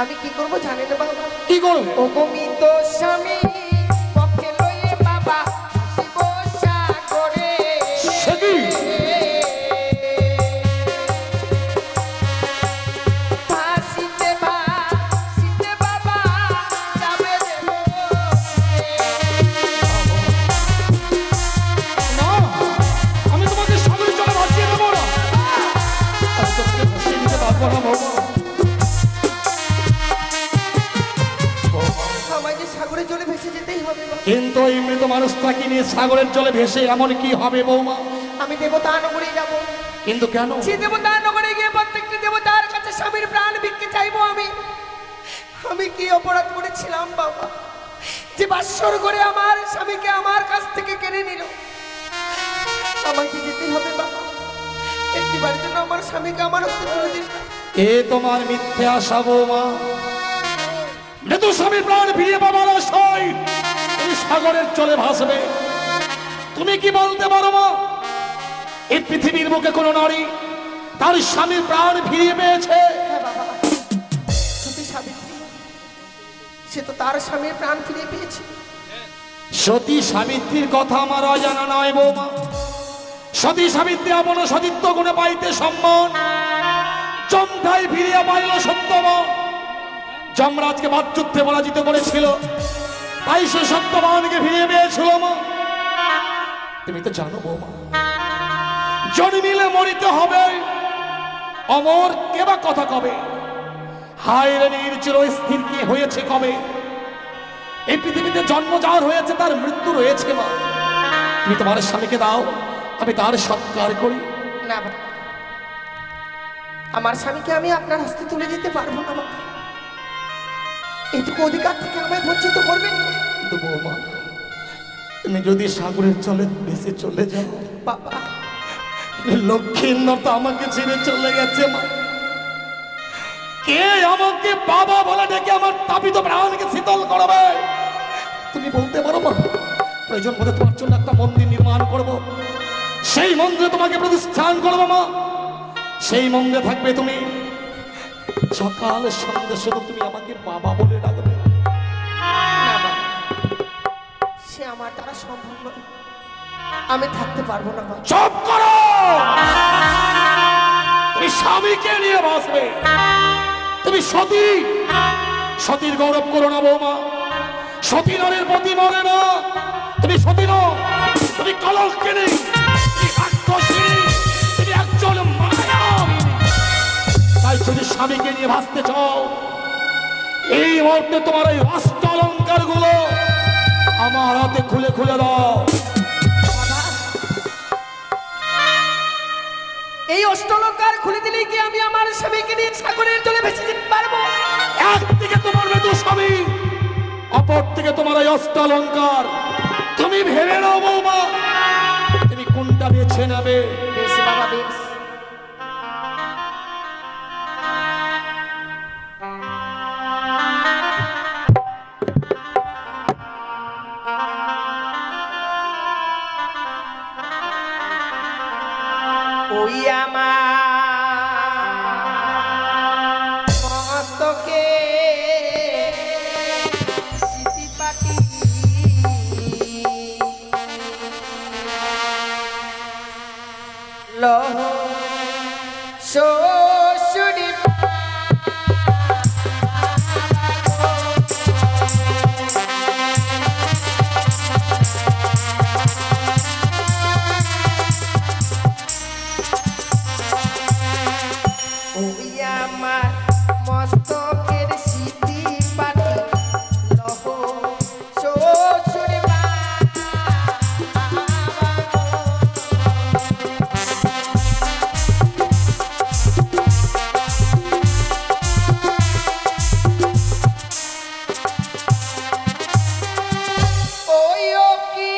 আমি কি করবো জানেন বাবা? কি করবে? ওগো মৃত স্বামী পক্ষে লয়ে বাবা শিব সাগরে। সে কি? ভাসিতে বাবা যাবে রে মোরে। না, আমি তোমাকে সাগরের জলে ভাসিয়ে দেবো না। আমি তোমাকে ভাসিয়ে দিতে পারবো না বৌমা। আমায় যে সাগরের জলে ভেসে যেতেই হবে বাবা। কিন্তু এই মৃত মানুষটাকে নিয়ে সাগরের জলে ভেসে এমন কি হবে বৌমা? আমি দেবতা নগরে যাবো। কিন্তু কেন? সে দেবতা নগরে গিয়ে প্রত্যেকটি দেবতার কাছে স্বামীর প্রাণ ভিক্ষে চাইবো। আমি কি অপরাধ করেছিলাম বাবা, যে বাসর করে আমার স্বামীকে আমার কাছ থেকে কেড়ে নিল? আমাকে যেতেই হবে বাবা। একটিবারের জন্য আমার স্বামীকে আমার হস্তে তুলে দিন। এ তোমার মিথ্যে আশা বৌমা। মৃত স্বামীর প্রাণ ফিরিয়ে পাবার আশায় তুমি সাগরের জলে ভাসবে। তুমি কি বলতে পারো মা? এই পৃথিবীর বুকে কোনো নারী তার স্বামীর প্রাণ ফিরিয়ে পেয়েছে? হ্যাঁ বাবা, সতী সাবিত্রী, সে তো তার স্বামীর প্রাণ ফিরিয়ে পেয়েছে। সতী সাবিত্রীর কথা আমার অজানা নয় বৌমা। সতী সাবিত্রী আপন সতীত্ব গুণে পাইতে সম্মান, যমঠাই ফিরিয়া পাইল সত্যবান। যমরাজকে বাকযুদ্ধে পরাজিত করেছিল, তাই সে সত্যবানকে ফিরিয়ে পেয়েছিল মা। তুমি তো জানো বৌমা, জন্মিলে মরিতে হবে, অমর কেবা কথা কবে। হায় রে নির্চির স্থির কি হয়েছে কবে। এই পৃথিবীতে জন্ম যার হয়েছে তার মৃত্যু রয়েছে মা। তুমি তোমার স্বামীকে দাও, আমি তার সৎকার করি। না বাবা, আমার স্বামীকে আমি আপনার হস্তে তুলে দিতে পারবো না বাবা। এইটুকু অধিকার থেকে আমায় বঞ্চিত করবেন না কিন্তু বৌমা, তুমি যদি সাগরের জলে ভেসে চলে যাও, বাবা। লক্ষ্মীন্দর তো আমাকে ছেড়ে চলে গেছে মা। কে আমাকে বাবা বলে ডেকে আমার তাপিত প্রাণকে শীতল করবে? তুমি বলতে পারো মা? প্রয়োজন বোধে তোমার জন্য একটা মন্দির নির্মাণ করব, সেই মন্দিরে তোমাকে প্রতিষ্ঠান করবো মা। সেই মন্দিরে থাকবে তুমি, সকাল সন্ধ্যে শুধু তুমি আমাকে বাবা বলে ডাকবে। না বাবা, সে আমার দ্বারা সম্ভব নয়, আমি থাকতে পারবো না বাবা। চুপ করো! তুমি স্বামীকে নিয়ে বাঁচবে, তুমি সতী, সতীর গৌরব করো না বৌমা। সতী নারীর প্রতি মরে না, তুমি সতী নও, তুমি কলঙ্কিনী, তুমি রাক্ষসিনী, তুমি একজন মায়াবী। তাই যদি স্বামীকে নিয়ে ভাসতে চাও, এই মুহূর্তে তোমার এই অষ্ট অলঙ্কার গুলো আমার হাতে খুলে খুলে দাও। এই অষ্টলঙ্কার খুলে দিলে কি আমি আমার স্বামীকে নিয়ে সাগরের জলে ভেসে যেতে পারবো? একদিকে তোমার মৃদু স্বামী, অপর থেকে তোমার এই অষ্টলঙ্কার। তুমি ভেবে নাও বৌমা, তুমি কোনটা বেছে নেবে। বেশ বাবা, বেশ। ওই আমার মস্তকে সিসি পাটি লহ শ্বশুরি ওই আমার মস্তকের সিসি পাটি লহ শ্বশুরি ওই ও কি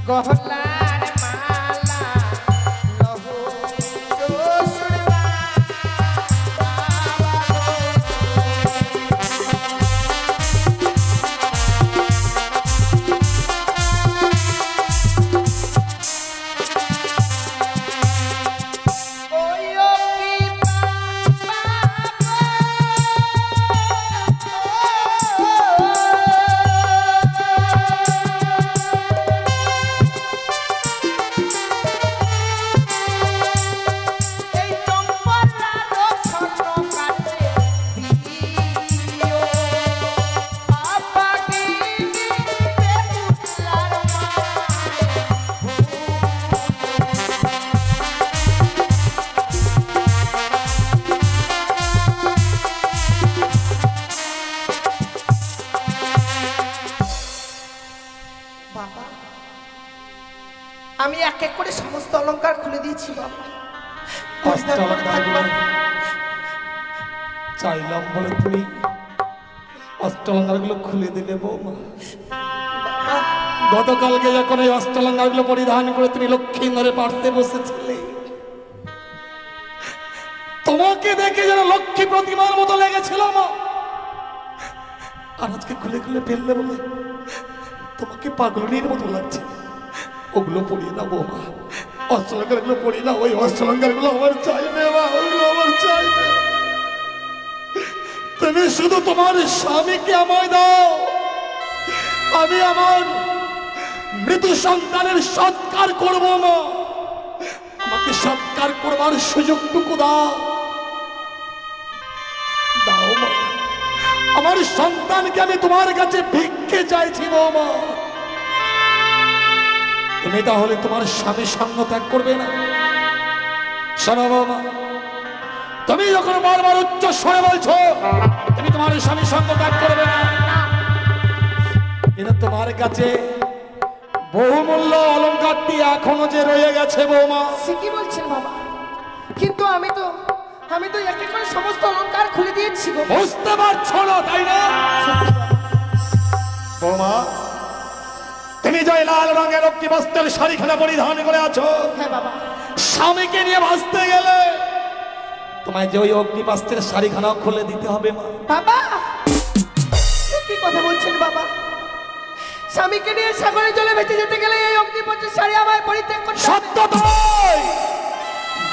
গহলার মালা লহ শ্বশুর ওই ও কি এই চম্পলার স্বর্ণ কাটে দিও আপাকি বেহুলার বাবা, আমি এক এক করে সমস্ত অলংকার খুলে দিয়েছি বাবা। অষ্টলঙ্কারগুলো চাইলাম বলে তুমি অষ্টলঙ্কারগুলো খুলে দিলে বৌমা। গতকালকে যখন এই অষ্টলঙ্কারগুলো পরিধান করে তুমি লক্ষ্মীন্দরে পাড়তে বসেছিলে, তোমাকে দেখে যেন লক্ষ্মী প্রতিমার মতো লেগেছিল মা। আর আজকে খুলে খুলে ফেললে বলে তোমাকে পাগলনির মতো লাগছে। ওগুলো পড়িয়ে না বৌমা, অষ্টলঙ্কার গুলো পড়ি না। ওই অষ্টলঙ্কার গুলো আমার চাইবে মা, ওইগুলো আমার চাইবে। তুমি শুধু তোমার স্বামীকে আমায় দাও, আমি আমার মৃত সন্তানের সৎকার করবো মা। আমাকে সৎকার করবার সুযোগটুকু দাও, দাও মা। আমার সন্তানকে আমি তোমার কাছে ভিক্ষে চাইছি বৌমা। তুমি তাহলে তোমার স্বামীর সঙ্গ ত্যাগ করবে না? শোনো বৌমা, তুমি যখন বারবার উচ্চ স্বরে বলছো তুমি তোমার স্বামীর সঙ্গ ত্যাগ করবে না, কিন্তু তোমার কাছে বহুমূল্য অলংকারটি এখনো যে রয়ে গেছে বৌমা। সে কি বলছেন বাবা? কিন্তু আমি তো একে করে সমস্ত অলংকার খুলে দিয়েছি গো। বুঝতে পারছো না তাই না বৌমা? তুমি যে লাল রঙের অগ্নি বস্ত্রের শাড়িখানা পরিধান করে আছো, হ্যাঁ বাবা। স্বামীকে নিয়ে ভাসতে গেলে তোমায় যে ওই অগ্নি বস্ত্রের শাড়িখানাও খুলে দিতে হবে মা। বাবা এ কি কথা বলছেন বাবা? স্বামীকে নিয়ে সাগরের জলে ভেসে যেতে গেলে এই অগ্নিপঞ্চের শাড়ি আমায় পরিত্যাগ করতে হবে? সত্য তাই,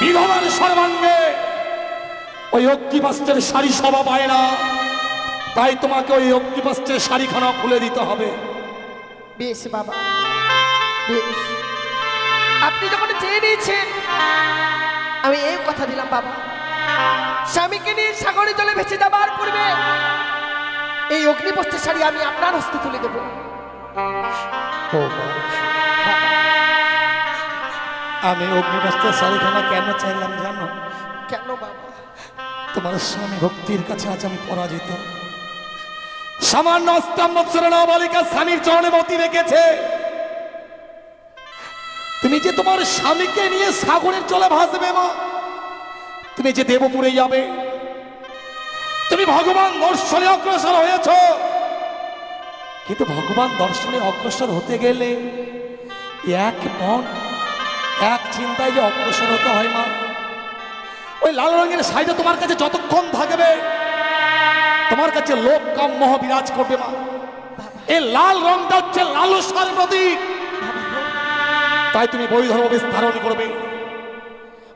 বিধবার সর্বাঙ্গে ওই অগ্নিবস্ত্রের শাড়ি শোভা পায় না, তাই তোমাকে ওই অগ্নিবস্ত্রের শাড়িখানা খুলে দিতে হবে। বেশ বাবা, বেশ। আপনি যখন চেয়ে নিয়েছেন আমি এই কথা দিলাম বাবা, স্বামীকে নিয়ে সাগরের জলে ভেসে যাবার পূর্বে এই অগ্নিপঞ্চের শাড়ি আমি আপনার হস্তে তুলে দেবো। আমি অগ্নিবস্ত্রের শাড়িখানা কেন চাইলাম জানো? কেন বাবা? তোমার স্বামী ভক্তির কাছে আজ আমি পরাজিত। সামান্য ৮ বছরের নাবালিকা স্বামীর চরণে মতি রেখেছে, তুমি যে তোমার স্বামীকে নিয়ে সাগরের জলে ভাসবে মা, তুমি যে দেবপুরে যাবে, তুমি ভগবান দর্শনে অগ্রসর হয়েছ, কিন্তু ভগবান দর্শনে অগ্রসর হতে গেলে এক মন এক চিন্তায় যে অগ্রসর হতে হয় মা। ওই লাল রঙের শাড়িটা তোমার কাছে যতক্ষণ থাকবে তোমার কাছে লোভ কাম মোহ বিরাজ করবে মা। এই লাল রংটা হচ্ছে লালসার প্রতীক, তাই তুমি বৈধর্ম বেশ ধারণ করবে।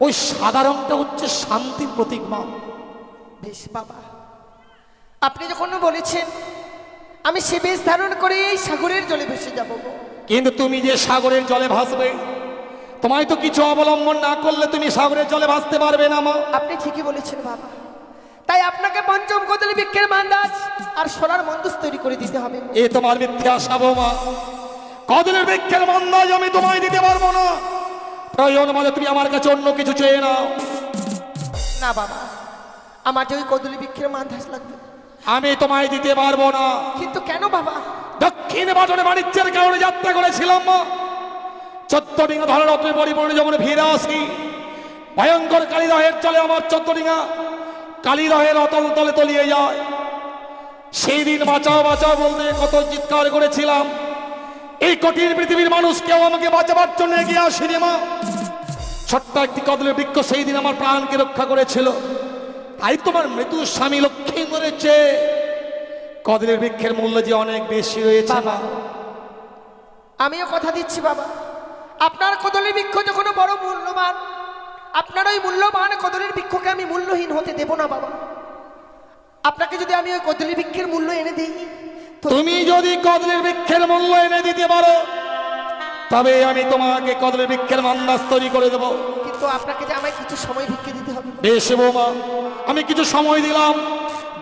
ওই সাদা রংটা হচ্ছে শান্তির প্রতীক মা। বেশ বাবা, আপনি যখন বলেছেন আমি সে বেশ ধারণ করে এই সাগরের জলে ভেসে যাব। কিন্তু তুমি যে সাগরের জলে ভাসবে, তোমায় তো কিছু অবলম্বন না করলে তুমি সাগরের জলে ভাসতে পারবে না মা। আপনি ঠিকই বলেছেন বাবা, তাই আপনাকে পঞ্চম কদলী বৃক্ষের মান্দাজ আর সোনার মন্দুস তৈরি করে দিতে হবে। এ তোমার মিথ্যে আশা বৌমা। কদলের বৃক্ষের মান্দাজ আমি তোমায় দিতে পারবো না, প্রয়োজন মানে তুমি আমার কাছে অন্য কিছু চেয়ে নাও। না বাবা, আমার যে ওই কদলী বৃক্ষের মান্দাজ লাগবে আমি তোমায় দিতে পারবো না। কিন্তু কেন বাবা? দক্ষিণ বাটনে বাণিজ্যের কারণে যাত্রা করেছিলাম মা, 14 ডিঙা ধরে রত্নে পরিপূর্ণ যখন ফিরে আসি, ভয়ঙ্কর কালীদহের চলে আমার 14 ডিঙা কালীদহের অতল তলে তলিয়ে যায়। সেই দিন বাঁচাও বাঁচাও বলতে কত চিৎকার করেছিলাম, এই কঠিন পৃথিবীর মানুষ কেউ আমাকে বাঁচাবার জন্য এগিয়ে আসেনি মা। ছোট্ট একটি কদলের বৃক্ষ সেই দিন আমার প্রাণকে রক্ষা করেছিল। তাই তোমার মৃত্যু স্বামী লক্ষ্মীন্দরের চেয়ে কদলের বৃক্ষের মূল্য যে অনেক বেশি রয়েছে মা। আমিও কথা দিচ্ছি বাবা, আপনার কদলের বৃক্ষ যখন বড় মূল্যবান, আপনার ওই মূল্যবান কদলের বৃক্ষকে আমি মূল্যহীন হতে দেব না বাবা। আপনাকে যদি আমি ওই কদলের বৃক্ষের মূল্য এনে দিই, তুমি যদি কদলের বৃক্ষের মূল্য এনে দিতে পারো তবে আমি তোমাকে কদলের বৃক্ষের মান্দাজ তৈরি করে দেবো। কিন্তু আপনাকে যে আমায় কিছু সময় ভিক্ষে দিতে হবে। বেশ বৌমা, আমি কিছু সময় দিলাম,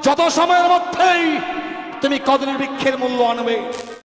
যত সময়ের মধ্যেই তুমি কদলের বৃক্ষের মূল্য আনবে।